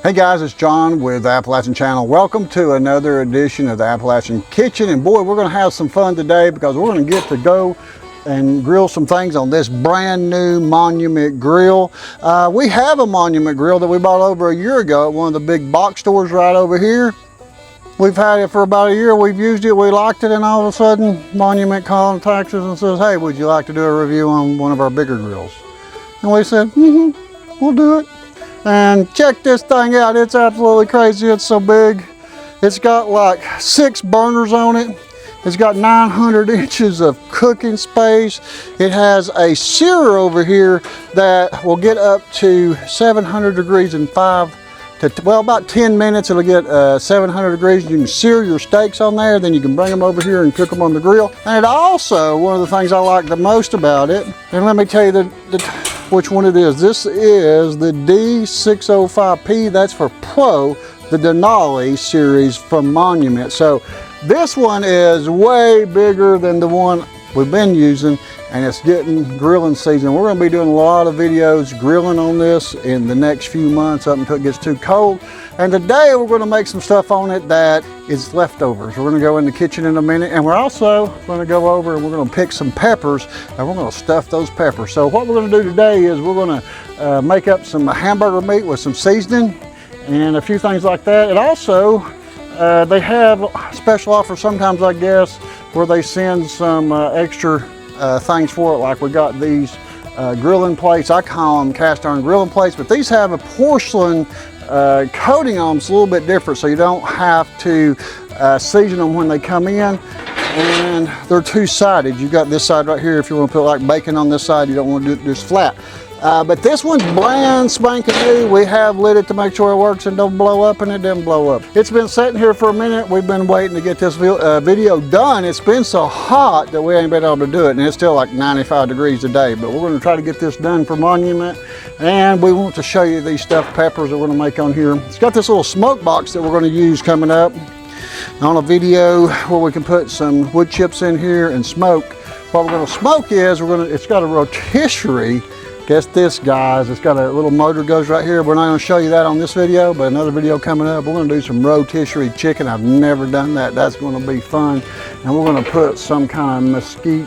Hey guys, it's John with the Appalachian Channel. Welcome to another edition of the Appalachian Kitchen. And boy, we're going to have some fun today because we're going to get to go and grill some things on this brand new Monument grill. We have a Monument grill that we bought over a year ago at one of the big box stores right over here. We've had it for about a year. We've used it, we liked it, and all of a sudden Monument contacts us and says, hey, would you like to do a review on one of our bigger grills? And we said, we'll do it. And check this thing out, it's absolutely crazy, it's so big. It's got like 6 burners on it. It's got 900 inches of cooking space. It has a sear over here that will get up to 700 degrees in about 10 minutes. It'll get 700 degrees. You can sear your steaks on there, then you can bring them over here and cook them on the grill. And it also, one of the things I like the most about it, and let me tell you which one it is. This is the D605P, that's for Pro, the Denali series from Monument. So this one is way bigger than the one we've been using, and it's getting grilling season. We're gonna be doing a lot of videos grilling on this in the next few months up until it gets too cold. And today we're gonna make some stuff on it that is leftovers. We're gonna go in the kitchen in a minute, and we're also gonna go over and we're gonna pick some peppers, and we're gonna stuff those peppers. So what we're gonna do today is we're gonna make up some hamburger meat with some seasoning and a few things like that. And also, they have special offers sometimes, I guess, where they send some extra things for it. Like we got these grilling plates. I call them cast iron grilling plates, but these have a porcelain coating on them. It's a little bit different, so you don't have to season them when they come in. And they're two-sided. You've got this side right here if you want to put like bacon on this side. You don't want to do it just flat. But this one's brand spanking new. We have lit it to make sure it works and don't blow up, and it didn't blow up. It's been sitting here for a minute. We've been waiting to get this video done. It's been so hot that we ain't been able to do it, and it's still like 95 degrees today. But we're going to try to get this done for Monument, and we want to show you these stuffed peppers that we're going to make on here. It's got this little smoke box that we're going to use coming up on a video where we can put some wood chips in here and smoke. What we're going to smoke is it's got a rotisserie. Guess this, guys, it's got a little motor goes right here. We're not going to show you that on this video, but another video coming up, we're going to do some rotisserie chicken. I've never done that. That's going to be fun. And we're going to put some kind of mesquite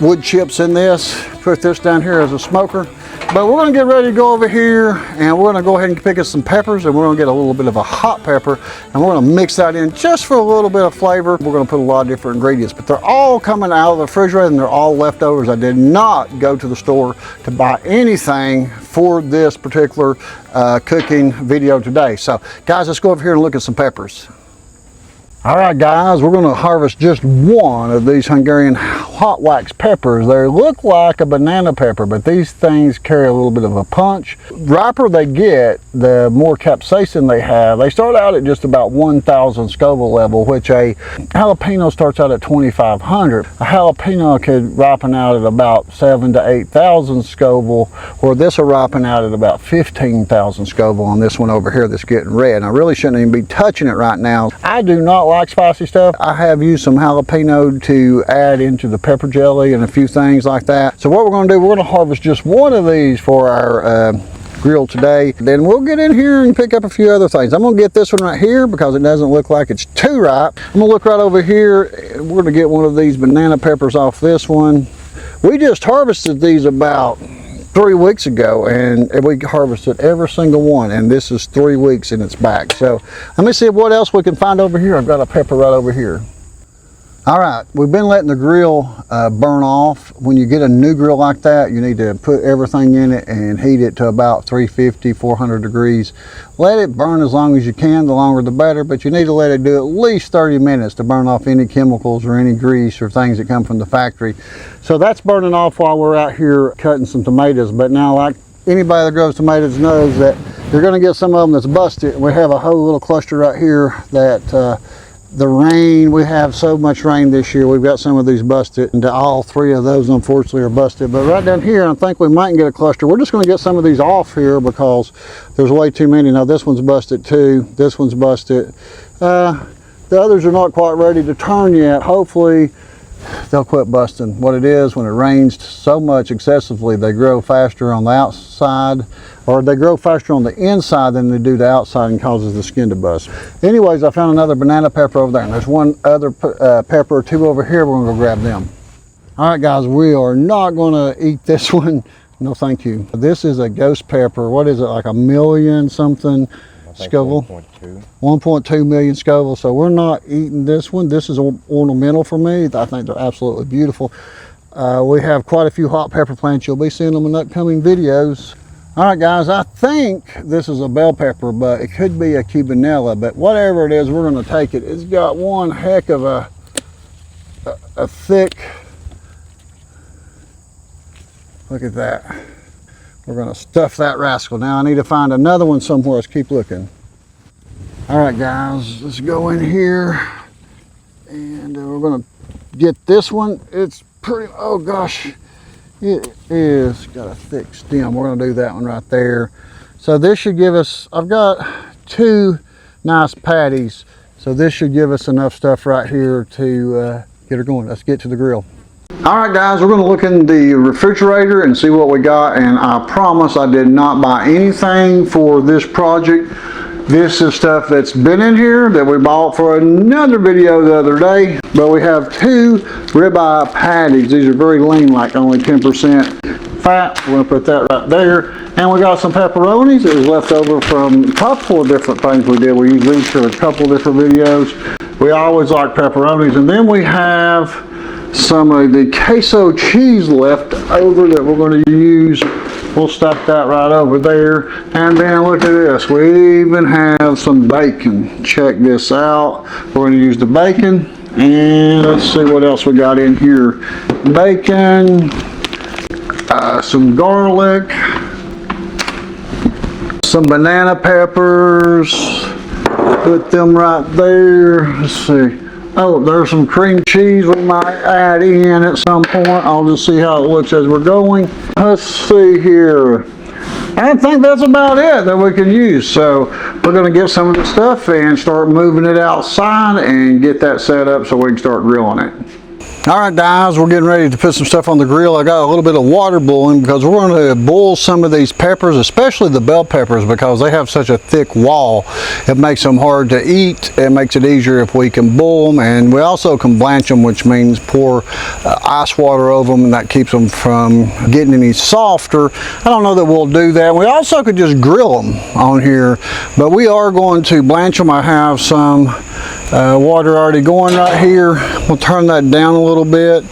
wood chips in this, put this down here as a smoker. But we're going to get ready to go over here, and we're going to go ahead and pick us some peppers, and we're going to get a little bit of a hot pepper, and we're going to mix that in just for a little bit of flavor. We're going to put a lot of different ingredients, but they're all coming out of the refrigerator, and they're all leftovers. I did not go to the store to buy anything for this particular cooking video today. So guys, let's go over here and look at some peppers. All right, guys, we're going to harvest just one of these Hungarian Hot Wax peppers. They look like a banana pepper, but these things carry a little bit of a punch. The riper they get, the more capsaicin they have. They start out at just about 1,000 Scoville level, which a jalapeno starts out at 2,500. A jalapeno could ripen out at about 7,000 to 8,000 Scoville, where this will ripen out at about 15,000 Scoville on this one over here that's getting red. I really shouldn't even be touching it right now. I do not like spicy stuff. I have used some jalapeno to add into the pepper jelly and a few things like that. So what we're going to do, we're going to harvest just one of these for our grill today. Then we'll get in here and pick up a few other things. I'm going to get this one right here because it doesn't look like it's too ripe. I'm going to look right over here. We're going to get one of these banana peppers off this one. We just harvested these about 3 weeks ago, and we harvested every single one, and this is 3 weeks and it's back. So let me see what else we can find over here. I've got a pepper right over here. All right, we've been letting the grill burn off. When you get a new grill like that, you need to put everything in it and heat it to about 350, 400 degrees. Let it burn as long as you can, the longer the better, but you need to let it do at least 30 minutes to burn off any chemicals or any grease or things that come from the factory. So that's burning off while we're out here cutting some tomatoes. But now, like anybody that grows tomatoes knows that you're gonna get some of them that's busted. We have a whole little cluster right here that the rain, we have so much rain this year, we've got some of these busted, and all 3 of those unfortunately are busted. But right down here, I think we might get a cluster. We're just going to get some of these off here because there's way too many. Now this one's busted too, this one's busted. The others are not quite ready to turn yet. Hopefully they'll quit busting. What it is, when it rains so much excessively, they grow faster on the outside, or they grow faster on the inside than they do the outside, and causes the skin to bust. Anyways, I found another banana pepper over there, and there's one other pepper or two over here. We're gonna go grab them. All right, guys, we are not gonna eat this one. No, thank you. This is a ghost pepper. What is it, like a million something Scoville? 1.2 million Scoville. So we're not eating this one. This is ornamental for me. I think they're absolutely beautiful. We have quite a few hot pepper plants. You'll be seeing them in upcoming videos. All right, guys, I think this is a bell pepper, but it could be a cubanella. But whatever it is, we're going to take it. It's got one heck of a thick. Look at that. We're going to stuff that rascal. Now I need to find another one somewhere. Let's keep looking. All right, guys, let's go in here, and we're going to get this one. It's pretty, oh gosh, it is got a thick stem. We're going to do that one right there. So this should give us, I've got 2 nice patties, so this should give us enough stuff right here to get her going. Let's get to the grill. All right, guys, we're going to look in the refrigerator and see what we got, and I promise I did not buy anything for this project. This is stuff that's been in here that we bought for another video the other day. But we have 2 ribeye patties. These are very lean, like only 10% fat. We're going to put that right there. And we got some pepperonis that was left over from a couple of different things we did. We used these for a couple of different videos. We always like pepperonis. And then we have some of the queso cheese left over that we're going to use. We'll stuff that right over there. And then look at this. We even have some bacon. Check this out. We're going to use the bacon. And let's see what else we got in here. Bacon, some garlic, some banana peppers. Put them right there. Let's see. Oh, there's some cream cheese we might add in at some point. I'll just see how it looks as we're going. Let's see here. I think that's about it that we can use. So we're going to get some of the stuff and start moving it outside and get that set up so we can start grilling it. All right, guys, we're getting ready to put some stuff on the grill. I got a little bit of water boiling because we're going to boil some of these peppers, especially the bell peppers, because they have such a thick wall. It makes them hard to eat. It makes it easier if we can boil them, and we also can blanch them, which means pour ice water over them, and that keeps them from getting any softer. I don't know that we'll do that. We also could just grill them on here, but we are going to blanch them. I have some water already going right here. We'll turn that down a little bit,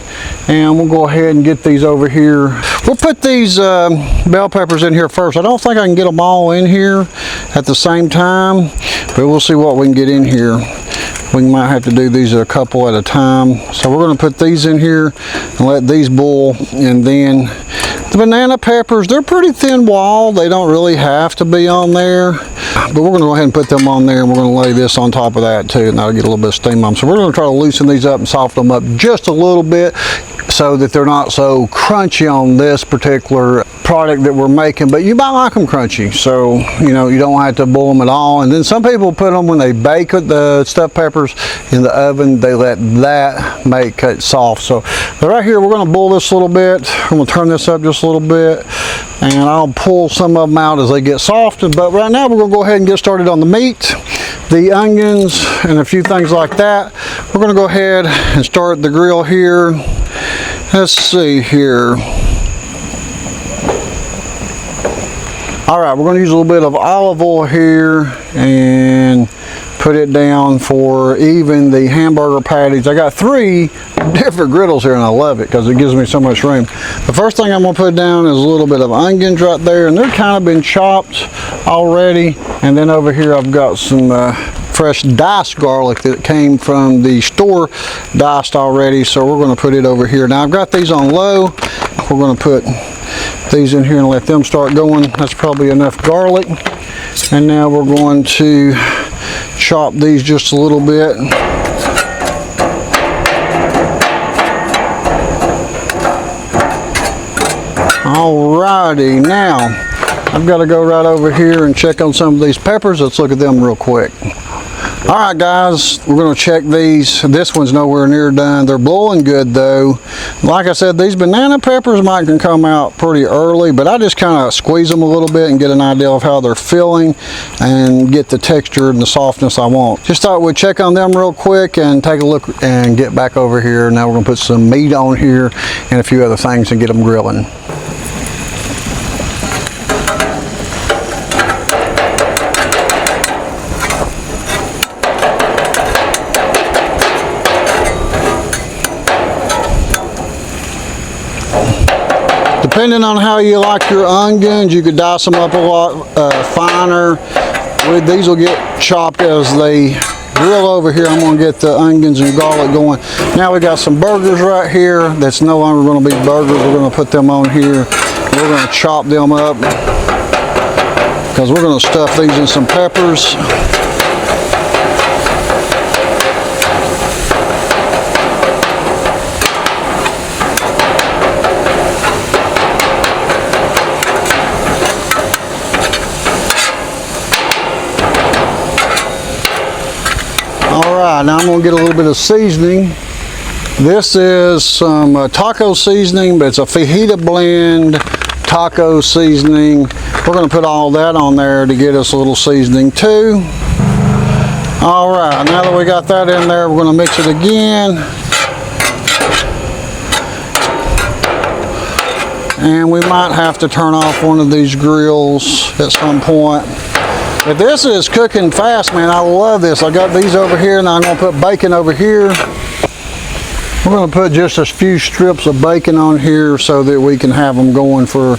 and we'll go ahead and get these over here. We'll put these bell peppers in here first. I don't think I can get them all in here at the same time, but we'll see what we can get in here. We might have to do these a couple at a time. So we're going to put these in here and let these boil, and then the banana peppers, they're pretty thin walled. They don't really have to be on there, but we're going to go ahead and put them on there, and we're going to lay this on top of that too, and that'll get a little bit of steam on them. So we're going to try to loosen these up and soften them up just a little bit so that they're not so crunchy on this particular product that we're making, but you might like them crunchy, so you know, you don't have to boil them at all. And then some people put them, when they bake the stuffed peppers in the oven, they let that make it soft. So but right here, we're going to boil this a little bit. I'm going to turn this up just a little bit, and I'll pull some of them out as they get softened. But right now, we're going to go ahead and get started on the meat, the onions, and a few things like that. We're going to go ahead and start the grill here. Let's see here. All right, we're going to use a little bit of olive oil here and put it down for even the hamburger patties. I got 3 different griddles here, and I love it because it gives me so much room. The first thing I'm going to put down is a little bit of onions right there, and they're kind of been chopped already. And then over here I've got some fresh diced garlic that came from the store, diced already. So we're going to put it over here. Now I've got these on low. We're going to put these in here and let them start going. That's probably enough garlic. And now we're going to chop these just a little bit. Alrighty, now I've got to go right over here and check on some of these peppers. Let's look at them real quick. All right, guys, we're going to check these. This one's nowhere near done. They're blowing good though. Like I said, these banana peppers might can come out pretty early, but I just kind of squeeze them a little bit and get an idea of how they're feeling and get the texture and the softness I want. Just thought we'd check on them real quick and take a look and get back over here. Now we're going to put some meat on here and a few other things and get them grilling. Depending on how you like your onions, you could dice them up a lot finer. These will get chopped as they grill over here. I'm going to get the onions and garlic going. Now we got some burgers right here that's no longer going to be burgers. We're going to put them on here. We're going to chop them up because we're going to stuff these in some peppers. Now I'm going to get a little bit of seasoning. This is some taco seasoning, but it's a fajita blend taco seasoning. We're going to put all that on there to get us a little seasoning too. All right, now that we got that in there, we're going to mix it again. And we might have to turn off one of these grills at some point. But this is cooking fast, man. I love this. I got these over here, and I'm going to put bacon over here. We're going to put just a few strips of bacon on here so that we can have them going for,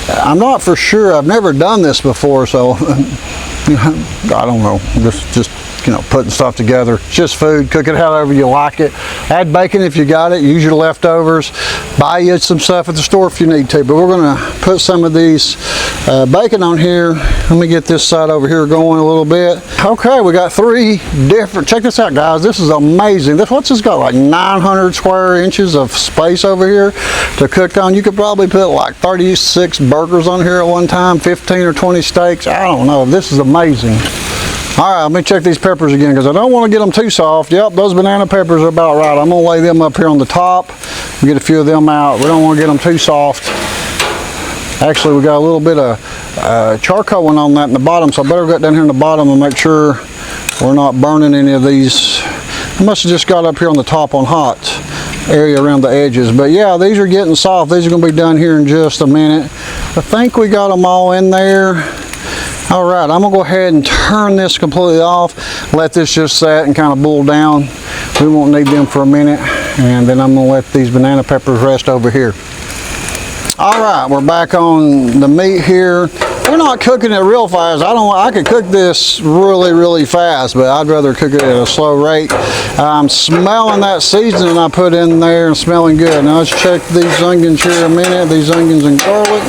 I'm not for sure. I've never done this before, so I don't know. Just you know, putting stuff together. It's just food. Cook it however you like it. Add bacon if you got it. Use your leftovers. Buy you some stuff at the store if you need to. But we're going to put some of these bacon on here. Let me get this side over here going a little bit. Okay, we got 3 different. Check this out, guys. This is amazing. What's this got? Like 900 square inches of space over here to cook on. You could probably put like 36 burgers on here at one time, 15 or 20 steaks. I don't know. This is amazing. All right, let me check these peppers again because I don't want to get them too soft. Yep, those banana peppers are about right. I'm going to lay them up here on the top and get a few of them out. We don't want to get them too soft. Actually, we got a little bit of charcoal on that in the bottom, so I better get down here in the bottom and make sure we're not burning any of these. I must have just got up here on the top on hot area around the edges. But yeah, these are getting soft. These are going to be done here in just a minute. I think we got them all in there. All right, I'm gonna go ahead and turn this completely off. Let this just set and kind of boil down. We won't need them for a minute. And then I'm gonna let these banana peppers rest over here. All right, we're back on the meat here. We're not cooking it real fast. I could cook this really fast, but I'd rather cook it at a slow rate. I'm smelling that seasoning I put in there and smelling good. Now let's check these onions here a minute, these onions and garlic.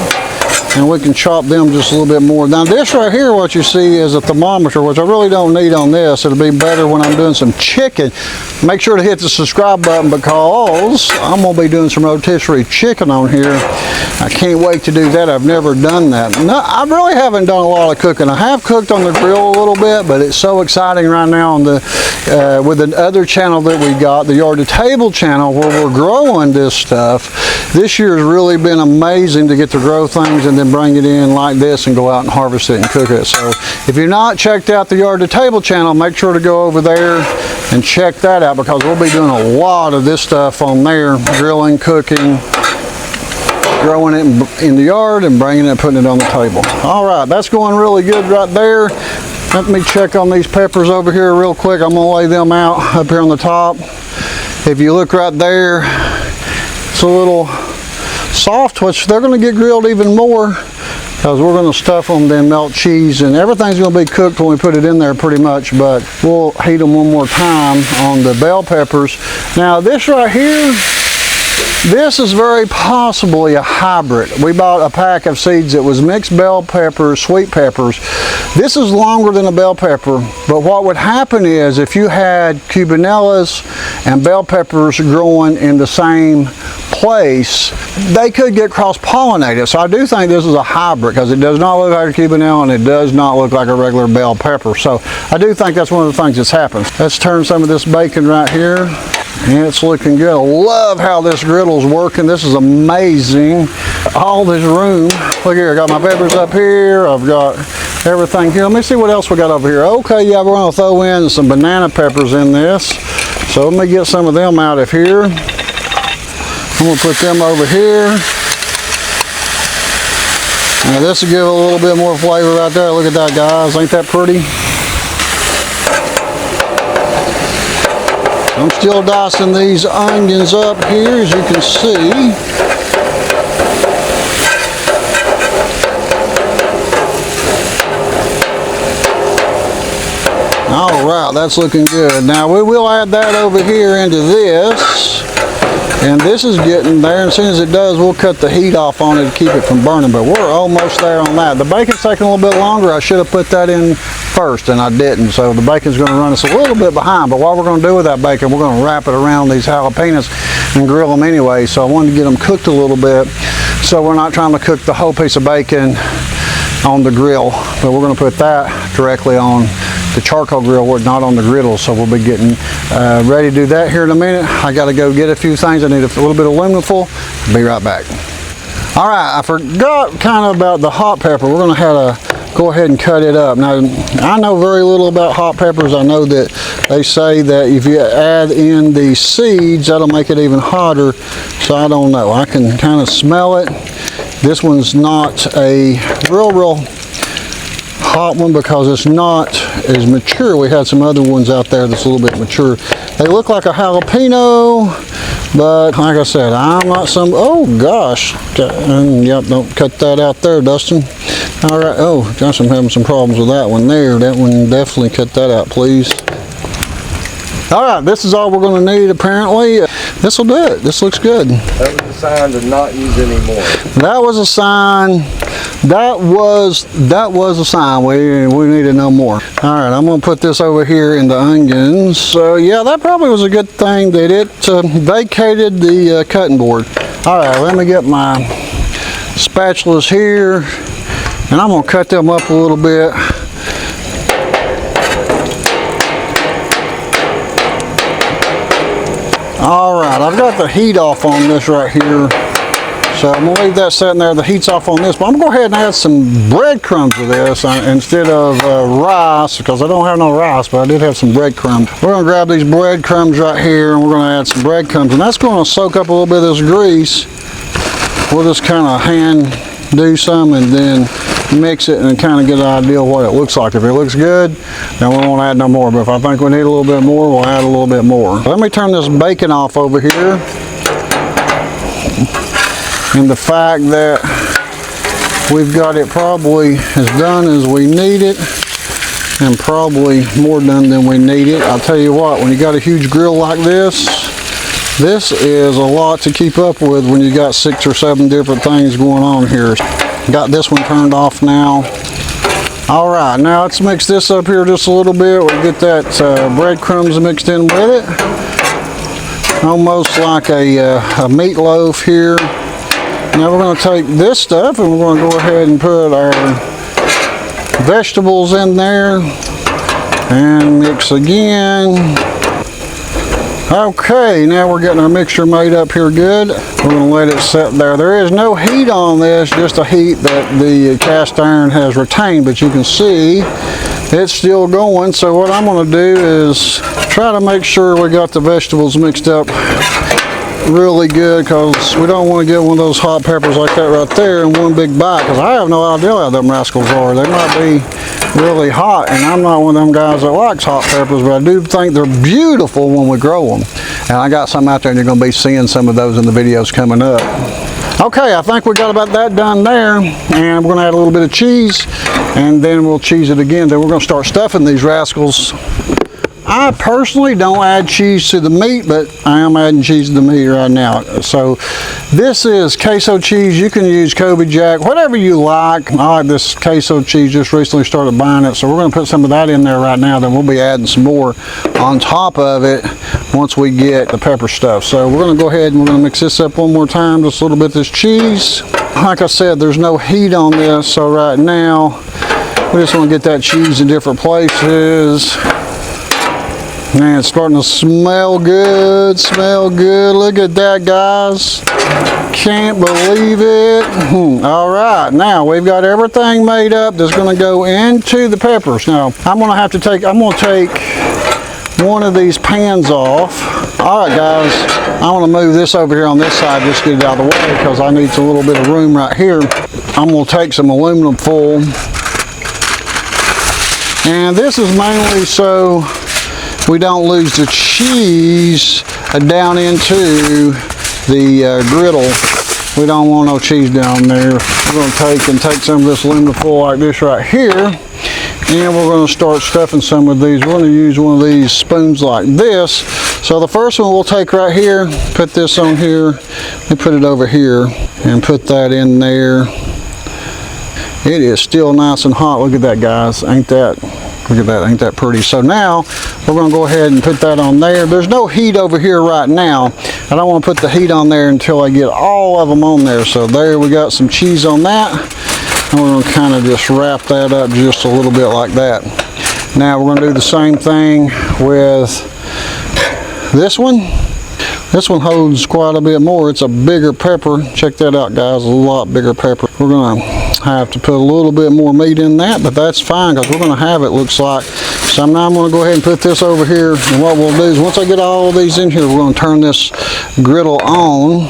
And we can chop them just a little bit more. Now this right here, what you see is a thermometer, which I really don't need on this. It'll be better when I'm doing some chicken. Make sure to hit the subscribe button because I'm gonna be doing some rotisserie chicken on here. I can't wait to do that. I've never done that. No, I really haven't done a lot of cooking. I have cooked on the grill a little bit, but it's so exciting right now on the with the other channel that we got, the Yard to Table channel, where we're growing this stuff. This year has really been amazing to get to grow things and then bring it in like this and go out and harvest it and cook it. So if you're not checked out the Yard to Table channel, make sure to go over there and check that out because we'll be doing a lot of this stuff on there, grilling, cooking, growing it in the yard and bringing it and putting it on the table. All right, that's going really good right there. Let me check on these peppers over here real quick. I'm gonna lay them out up here on the top. If you look right there, it's a little soft, which they're going to get grilled even more because we're going to stuff them, then melt cheese, and everything's going to be cooked when we put it in there pretty much, but we'll heat them one more time on the bell peppers. Now this right here, this is very possibly a hybrid. We bought a pack of seeds that was mixed bell peppers, sweet peppers. This is longer than a bell pepper, but what would happen is if you had cubanellas and bell peppers growing in the same place, they could get cross-pollinated. So I do think this is a hybrid because it does not look like a Cubanelle and it does not look like a regular bell pepper. So I do think that's one of the things that's happened. Let's turn some of this bacon right here. And it's looking good. I love how this griddle's working. This is amazing. All this room. Look here, I got my peppers up here. I've got everything here. Let me see what else we got over here. Okay, yeah, we're gonna throw in some banana peppers in this. So let me get some of them out of here. I'm gonna put them over here. Now this will give a little bit more flavor right there. Look at that, guys. Ain't that pretty? I'm still dicing these onions up here, as you can see. All right, that's looking good. Now we will add that over here into this. And this is getting there, and as soon as it does, we'll cut the heat off on it to keep it from burning, but we're almost there on that. The bacon's taking a little bit longer. I should have put that in first, and I didn't, so the bacon's going to run us a little bit behind, but what we're going to do with that bacon, we're going to wrap it around these jalapenos and grill them anyway, so I wanted to get them cooked a little bit, so we're not trying to cook the whole piece of bacon on the grill, but we're going to put that directly on the charcoal grill, not on the griddle, so we'll be getting ready to do that here in a minute. I got to go get a few things. I need a little bit of aluminum foil. Be right back. All right, I forgot kind of about the hot pepper. We're going to have to go ahead and cut it up. Now, I know very little about hot peppers. I know that they say that if you add in the seeds, that'll make it even hotter, so I don't know. I can kind of smell it. This one's not a real hot one because it's not as mature. We had some other ones out there that's a little bit mature. They look like a jalapeno, but like I said, I'm not some, oh gosh. Yep, don't cut that out there, Dustin. All right, oh gosh, I'm having some problems with that one there. That one, definitely cut that out, please. All right, this is all we're going to need apparently. This will do it. This looks good. That was a sign to not use any more. That was a sign. That was a sign. We needed no more. All right, I'm going to put this over here in the onions. So yeah, that probably was a good thing that it vacated the cutting board. All right, let me get my spatulas here, and I'm going to cut them up a little bit. All right, I've got the heat off on this right here. So I'm gonna leave that sitting there. The heat's off on this, but I'm gonna go ahead and add some breadcrumbs to this instead of rice, because I don't have no rice, but I did have some breadcrumbs. We're gonna grab these breadcrumbs right here, and we're gonna add some breadcrumbs, and that's gonna soak up a little bit of this grease. We'll just kind of hand do some and then mix it and kind of get an idea of what it looks like. If it looks good, then we won't add no more, but if I think we need a little bit more, we'll add a little bit more. Let me turn this bacon off over here. And the fact that we've got it probably as done as we need it, and probably more done than we need it. I'll tell you what, when you got a huge grill like this is a lot to keep up with when you got 6 or 7 different things going on here. Got this one turned off now. All right, now let's mix this up here just a little bit. We'll get that breadcrumbs mixed in with it. Almost like a meatloaf here. Now we're going to take this stuff and we're going to go ahead and put our vegetables in there and mix again. Okay, now we're getting our mixture made up here good. We're going to let it sit there. There is no heat on this, just a heat that the cast iron has retained, but you can see it's still going. So what I'm going to do is try to make sure we got the vegetables mixed up really good, because we don't want to get one of those hot peppers like that right there in one big bite, because I have no idea how them rascals are. They might be really hot, and I'm not one of them guys that likes hot peppers, but I do think they're beautiful when we grow them. And I got some out there, and you're going to be seeing some of those in the videos coming up. Okay, I think we got about that done there, and we're going to add a little bit of cheese, and then we'll cheese it again. Then we're going to start stuffing these rascals I personally don't add cheese to the meat, but I am adding cheese to the meat right now. So this is queso cheese. You can use Kobe Jack, whatever you like. I like this queso cheese, just recently started buying it. So we're gonna put some of that in there right now, then we'll be adding some more on top of it once we get the pepper stuff. So we're gonna go ahead and we're gonna mix this up one more time, just a little bit of this cheese. Like I said, there's no heat on this, so right now we just want to get that cheese in different places. Man, it's starting to smell good, Look at that, guys. Can't believe it. All right, now we've got everything made up that's going to go into the peppers. Now, I'm going to take one of these pans off. All right, guys, I want to move this over here on this side, just get it out of the way because I need a little bit of room right here. I'm going to take some aluminum foil. And this is mainly so we don't lose the cheese down into the griddle. We don't want no cheese down there. We're going to take some of this aluminum foil like this right here, and we're going to start stuffing some of these. We're going to use one of these spoons like this. So the first one we'll take right here, put this on here, and put it over here, and put that in there. It is still nice and hot. Look at that, guys. Ain't that pretty? So now we're going to go ahead and put that on there. There's no heat over here right now. I don't want to put the heat on there until I get all of them on there. So there we got some cheese on that. And we're going to kind of just wrap that up just a little bit like that. Now we're going to do the same thing with this one. This one holds quite a bit more. It's a bigger pepper. Check that out, guys. A lot bigger pepper. We're going to have to put a little bit more meat in that, but that's fine because we're going to have it, looks like. So now I'm going to go ahead and put this over here, and what we'll do is once I get all of these in here, we're going to turn this griddle on.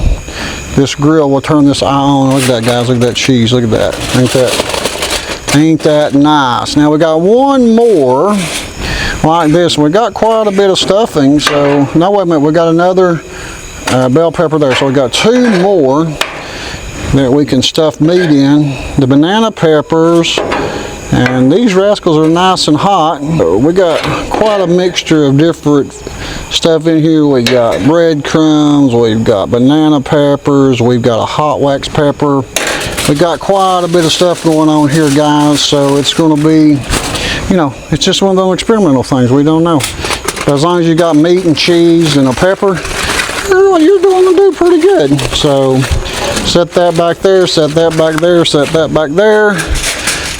This grill will turn this eye on. Look at that, guys. Look at that cheese. Look at that. Ain't that nice? Now we got one more like this. We got quite a bit of stuffing. So no, wait a minute. We got another bell pepper there. So we got two more that we can stuff meat in. The banana peppers, and these rascals are nice and hot. We got quite a mixture of different stuff in here. We got breadcrumbs, we've got banana peppers, we've got a hot wax pepper. We got quite a bit of stuff going on here, guys. So it's going to be, you know, it's just one of those experimental things. We don't know. But as long as you got meat and cheese and a pepper, you're going to do pretty good. So set that back there, set that back there, set that back there.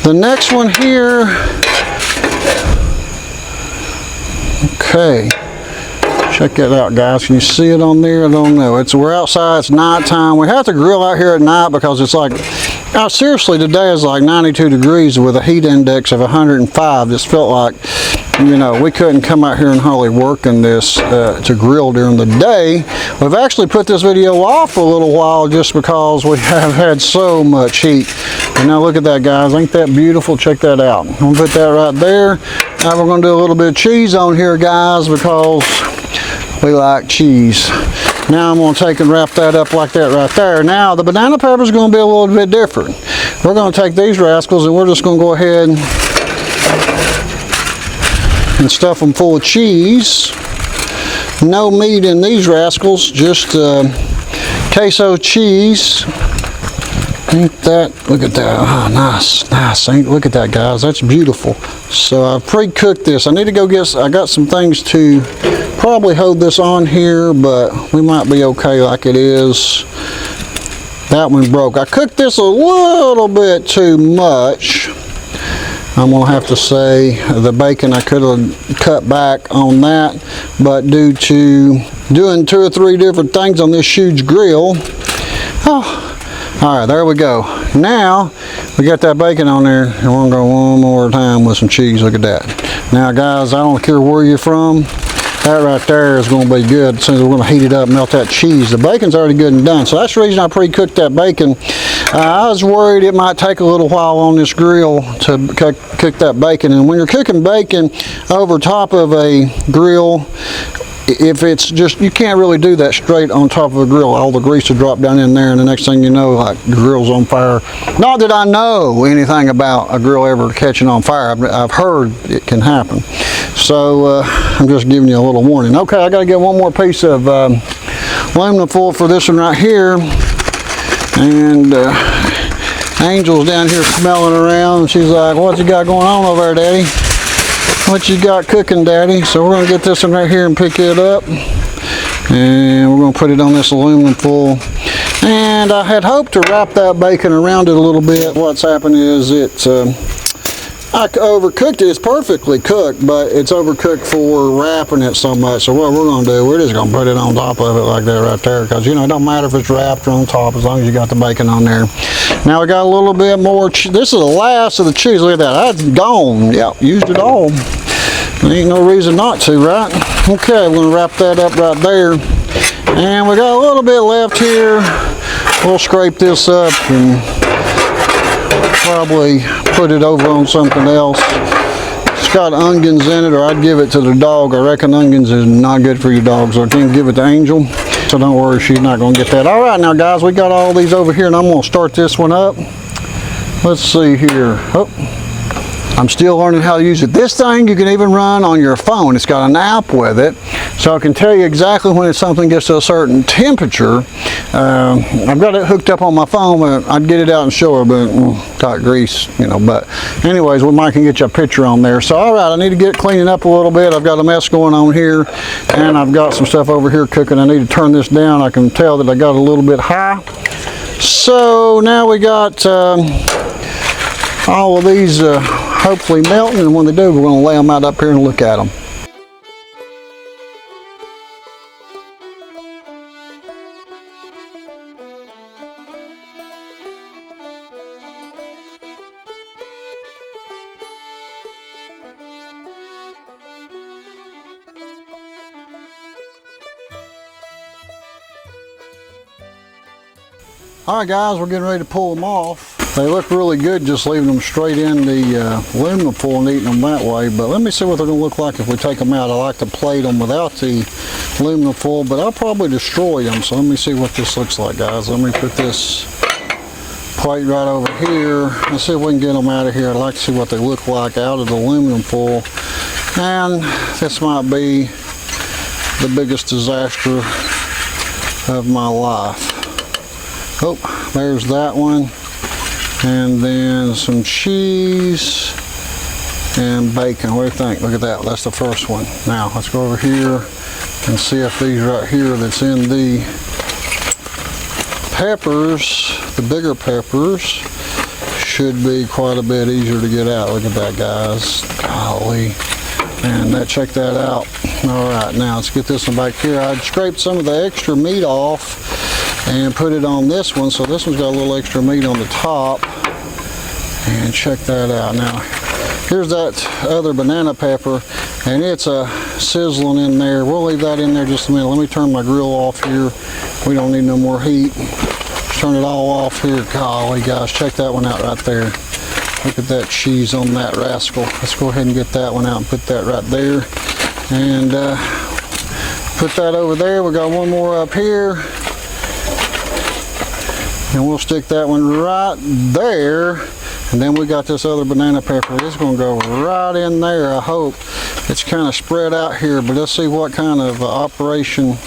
The next one here, okay, check that out, guys. Can you see it on there? I don't know. We're outside, it's nighttime. We have to grill out here at night because it's like, seriously, today is like 92 degrees with a heat index of 105. This felt like, you know, we couldn't come out here and hardly work in this to grill during the day. We've actually put this video off for a little while just because we have had so much heat. And now look at that, guys. Ain't that beautiful? Check that out. I'm going to put that right there. Now we're going to do a little bit of cheese on here, guys, because we like cheese. Now I'm going to take and wrap that up like that right there. Now the banana pepper is going to be a little bit different. We're going to take these rascals and we're just going to go ahead and stuff them full of cheese. No meat in these rascals, just queso cheese. Ain't that, look at that, oh, nice, nice. Look at that, guys, that's beautiful. So I've pre-cooked this. I need to go I got some things to probably hold this on here, but we might be okay like it is. That one broke. I cooked this a little bit too much. I'm going to have to say the bacon I could have cut back on that, but due to doing 2 or 3 different things on this huge grill, all right, there we go. Now we got that bacon on there, and we're going to go one more time with some cheese. Look at that. Now, guys, I don't care where you're from, that right there is going to be good. As soon as we're going to heat it up, melt that cheese. The bacon's already good and done, so that's the reason I pre-cooked that bacon. I was worried it might take a little while on this grill to cook that bacon, and when you're cooking bacon over top of a grill, if it's just, you can't really do that straight on top of a grill. All the grease will drop down in there, and the next thing you know, like, the grill's on fire. Not that I know anything about a grill ever catching on fire. I've heard it can happen. So I'm just giving you a little warning. Okay, I got to get one more piece of aluminum foil for this one right here. And Angel's down here smelling around. She's like, what you got going on over there, Daddy? What you got cooking, Daddy? So we're gonna get this one right here and pick it up, and we're gonna put it on this aluminum foil. And I had hoped to wrap that bacon around it a little bit. What's happened is I overcooked it. It's perfectly cooked, but it's overcooked for wrapping it so much. So what we're gonna do, we're just gonna put it on top of it like that right there, because you know, it don't matter if it's wrapped or on top as long as you got the bacon on there. Now we got a little bit more. This is the last of the cheese. Look at that. That's gone. Yep, used it all. There ain't no reason not to, right? Okay, we're gonna wrap that up right there. And we got a little bit left here. We'll scrape this up and probably put it over on something else. It's got onions in it, or I'd give it to the dog. I reckon onions is not good for your dog, so I can't give it to Angel. So don't worry, she's not gonna get that. All right, now guys, we got all these over here, and I'm gonna start this one up. Let's see here. Oh, I'm still learning how to use it. This thing you can even run on your phone. It's got an app with it, so I can tell you exactly when something gets to a certain temperature. I've got it hooked up on my phone, but I'd get it out and show her, but tight grease, you know. But anyways, we might can get you a picture on there. So all right, I need to get cleaning up a little bit. I've got a mess going on here, and I've got some stuff over here cooking. I need to turn this down. I can tell that I got a little bit high. So now we got all of these hopefully melting, and when they do, we're going to lay them out up here and look at them. All right, guys, we're getting ready to pull them off. They look really good just leaving them straight in the aluminum foil and eating them that way, but let me see what they're going to look like if we take them out. I like to plate them without the aluminum foil, but I'll probably destroy them, so let me see what this looks like, guys. Let me put this plate right over here. Let's see if we can get them out of here. I'd like to see what they look like out of the aluminum foil, and this might be the biggest disaster of my life. Oh, there's that one. And then some cheese and bacon. What do you think? Look at that. That's the first one. Now, let's go over here and see if these right here that's in the peppers, the bigger peppers, should be quite a bit easier to get out. Look at that, guys. Golly. And check that out. All right, now let's get this one back here. I scraped some of the extra meat off and put it on this one, so this one's got a little extra meat on the top. And check that out. Now here's that other banana pepper, and it's sizzling in there. We'll leave that in there just a minute. Let me turn my grill off here. We don't need no more heat. Turn it all off here. Golly, guys, check that one out right there. Look at that cheese on that rascal. Let's go ahead and get that one out and put that right there, and put that over there. We got one more up here, and we'll stick that one right there. And then we got this other banana pepper. It's going to go right in there. I hope it's kind of spread out here, but let's see what kind of operation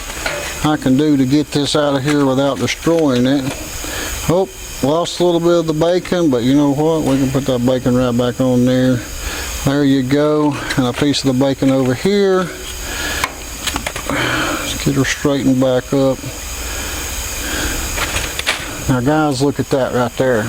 I can do to get this out of here without destroying it. Oh, lost a little bit of the bacon, but you know what? We can put that bacon right back on there. There you go. And a piece of the bacon over here. Let's get her straightened back up. Now guys, look at that right there.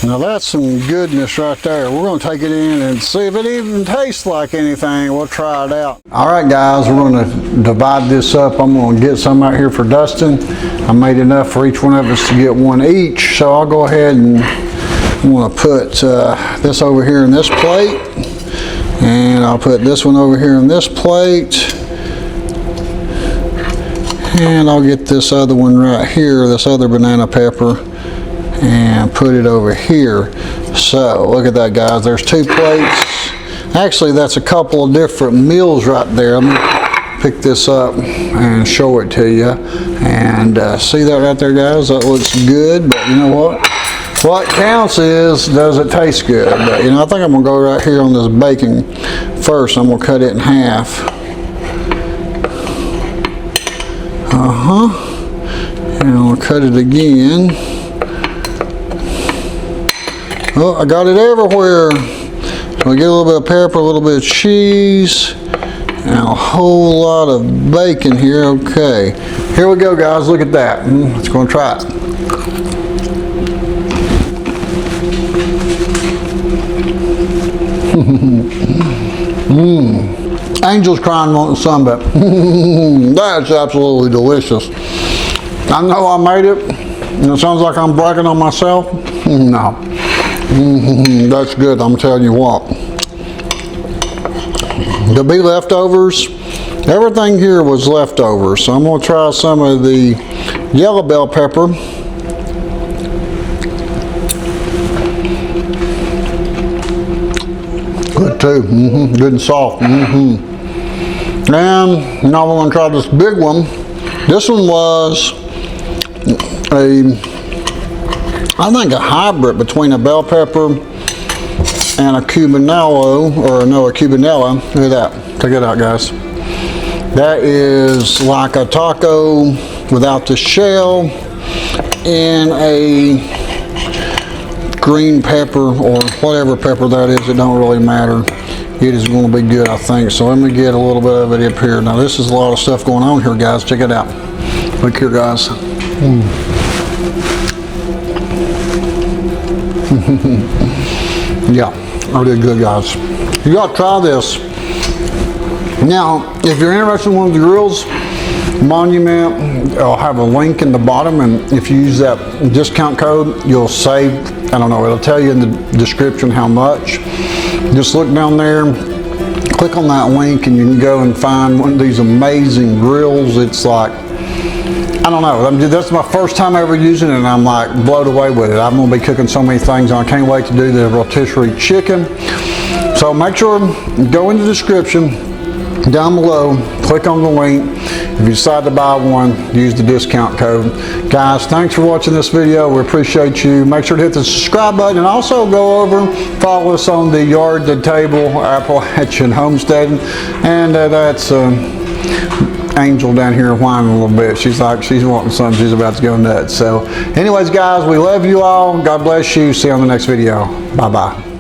Now that's some goodness right there. We're going to take it in and see if it even tastes like anything. We'll try it out. All right, guys, we're going to divide this up. I'm going to get some out here for Dustin. I made enough for each one of us to get one each. So I'll go ahead and I'm going to put this over here in this plate. And I'll put this one over here in this plate. And I'll get this other one right here, this other banana pepper, and put it over here. So look at that, guys. There's two plates. Actually, that's a couple of different meals right there. Let me pick this up and show it to you. And see that right there, guys? That looks good, but you know what? What counts is, does it taste good? But you know, I think I'm gonna go right here on this bacon first. I'm gonna cut it in half. And I'll cut it again. Oh, I got it everywhere. So I get a little bit of pepper, a little bit of cheese, and a whole lot of bacon here. Okay, here we go, guys. Look at that. Let's go and try it. Angel's crying wanting some, but that's absolutely delicious. I know I made it, and it sounds like I'm bragging on myself. No. That's good, I'm telling you what. There'll be leftovers. Everything here was leftovers, so I'm going to try some of the yellow bell pepper. Good too, good and soft. And now we're going to try this big one. This one was I think a hybrid between a bell pepper and a cubanello, or no, a cubanella. Look at that. Check it out, guys. That is like a taco without the shell and a green pepper, or whatever pepper that is. It don't really matter. It is going to be good, I think. So let me get a little bit of it up here. Now this is a lot of stuff going on here, guys. Check it out. Look here, guys. Yeah, I did good, guys. You gotta try this. Now, if you're interested in one of the grills, Monument, I'll have a link in the bottom, and if you use that discount code, you'll save, I don't know, it'll tell you in the description how much. Just look down there, click on that link, and you can go and find one of these amazing grills. It's like, I don't know, that's my first time ever using it, and I'm like blown away with it. I'm going to be cooking so many things, and I can't wait to do the rotisserie chicken. So make sure, go in the description down below, click on the link. If you decide to buy one, use the discount code. Guys, thanks for watching this video. We appreciate you. Make sure to hit the subscribe button, and also go over, follow us on the Yard to Table Appalachian Homesteading. And that's Angel down here whining a little bit. She's like, she's wanting something. She's about to go nuts. So anyways, guys, we love you all. God bless you. See you on the next video. Bye-bye.